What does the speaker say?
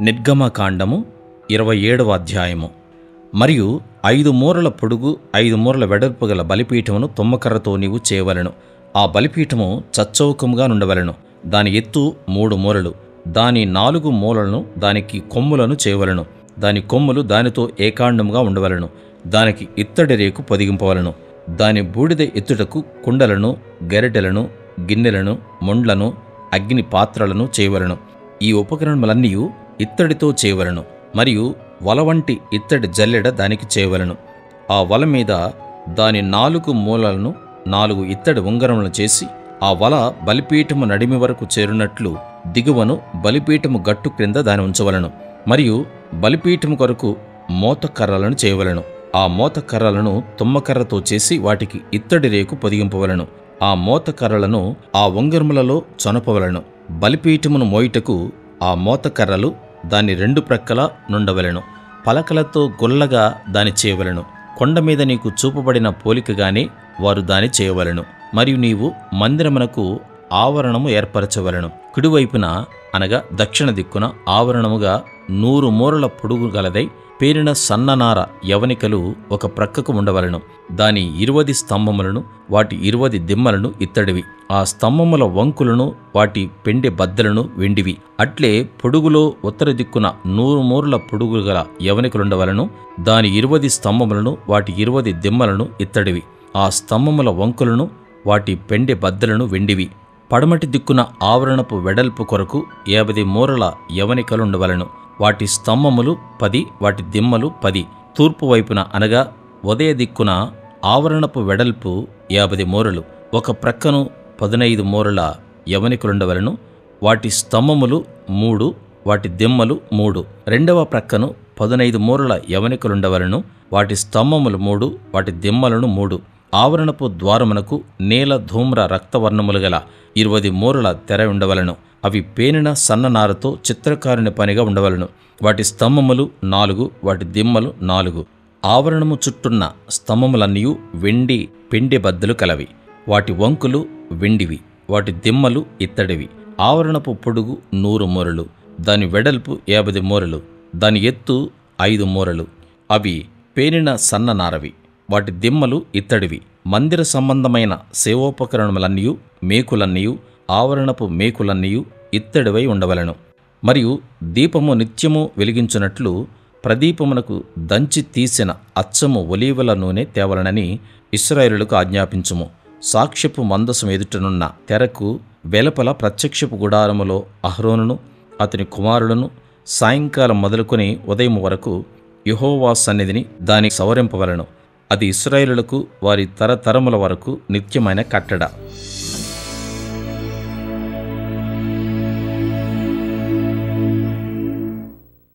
నిర్గమకాండము 27వ అధ్యాయము. మరియు 5 మూరల పొడుగు 5 మూరల వెడల్పు గల బలిపీఠమును తుమ్మకర్రతో నీవు చేయవలెను. ఆ బలిపీఠము చచ్చౌకముగా నుండవలెను. దాని ఎత్తు 3 మూరలు. దాని 4 మూలలను దానికి కొమ్ములను చేయవలెను. దాని కొమ్ములు దానితో ఏకాండముగా ఉండవలెను. దానికి ఇత్తడి రేకు పొదిగింపవలెను. దాని బూడిద ఎత్తుటకు కుండలను, గరిటెలను, గిన్నెలను, మొండ్లను, అగ్ని పాత్రలను చేయవలెను. ఈ ఉపకరణములన్నీ ఇత్తడితో చేయవలెను. మరియు వల వంటి ఇత్తడి జల్లెడ దానికి చేయవలెను. ఆ వల మీద దాని 4 మూలలను 4 ఇత్తడి ఉంగరములను చేసి ఆ వల బలిపీఠము నడిమి వరకు చేరునట్లు దిగువను బలిపీఠము గట్టు క్రింద దాని ఉంచవలెను. మరియు బలిపీఠము కొరకు మోతకర్రలను చేయవలెను. ఆ మోతకర్రలను తుమ్మకర్రతో చేసి వాటికి ఇత్తడి రేకు పొదిగింపవలెను. ఆ మోతకర్రలను ఆ ఉంగరములలో చొనపవలెను. బలిపీఠమును మోయుటకు ఆ మోతకర్రలు దాని 2 ప్రక్కల నుండవలెను. పలకలతో గుల్లగా దాని చేయవలెను. కొండ మీద నీకు చూపబడిన పోలికగానే వారు దాని చేయవలెను. మరియు నీవు మందిరమునకు ఆవరణము ఏర్పరచవలెను. కుడివైపున అనగా దక్షిణ దిక్కున ఆవరణముగా 100 మూరల పొడుగు గలదై పేరిన సన్ననార యవనికలు ఒక ప్రక్కకు ఉండవలెను. దాని 20 స్తంభములను వాటి 20 దిమ్మలను ఇత్తడివి. ఆ స్తంభముల వంకులను వాటి పెండె బద్దలను వెండివి. అట్లే పొడుగులో ఉత్తర దిక్కున 100 మూరల పొడుగు గల యవనికలుండవలెను. దాని 20 స్తంభములను వాటి 20 దిమ్మలను ఇత్తడివి. ఆ స్తంభముల వంకులను వాటి పెండె బద్దలను వెండివి. పడమటి దిక్కున ఆవరణపు వెడల్పు కొరకు 50 మూరల యవనికలుండవలెను. వాటి స్తంభములు 10, వాటి దిమ్మలు 10. తూర్పు వైపున అనగా ఉదయ దిక్కున ఆవరణపు వెడల్పు 50 మూరలు. ఒక ప్రక్కను 15 మూరల యవనికలుండవలెను. వాటి స్తంభములు 3, వాటి దిమ్మలు 3. రెండవ ప్రక్కను 15 మూరల యవనికలుండవలెను. వాటి స్తంభములు 3, వాటి దిమ్మలను 3. ఆవరణపు ద్వారమునకు నీల ధూమ్ర రక్తవర్ణములు గల 20 మూరల తెర ఉండవలెను. అవి పేనిన సన్ననారతో చిత్రకారుని పనిగా ఉండవలెను. వాటి స్తంభములు 4, వాటి దిమ్మలు 4. ఆవరణము చుట్టున్న స్తంభములన్నీ వెండి పెండె బద్దలు కలవి. వాటి వంకులు వెండివి, వాటి దిమ్మలు ఇత్తడివి. ఆవరణపు పొడుగు 100 మూరలు, దాని వెడల్పు 50 మూరలు, దాని ఎత్తు 5 మూరలు. అవి పేనిన సన్ననారవి, వాటి దిమ్మలు ఇత్తడివి. మందిర సంబంధమైన సేవోపకరణములన్నీ మేకులన్నీ ఆవరణపు మేకులన్నీ ఇత్తడివై ఉండవలెను. మరియు దీపము నిత్యము వెలిగించున్నట్లు ప్రదీపమునకు దంచి తీసిన అచ్చము ఒలీవల నూనె తేవలనని ఇశ్రాయేలులకు ఆజ్ఞాపించుము. సాక్ష్యపు మందసం ఎదుటనున్న తెరకు వెలుపల ప్రత్యక్షపు గుడారములో అహరోనును అతని కుమారులను సాయంకాలం మొదలుకొని ఉదయం వరకు యెహోవా సన్నిధిని దానికి సవరింపవలెను. అది ఇశ్రాయేలులకు వారి తరతరముల వరకు నిత్యమైన కట్టడ.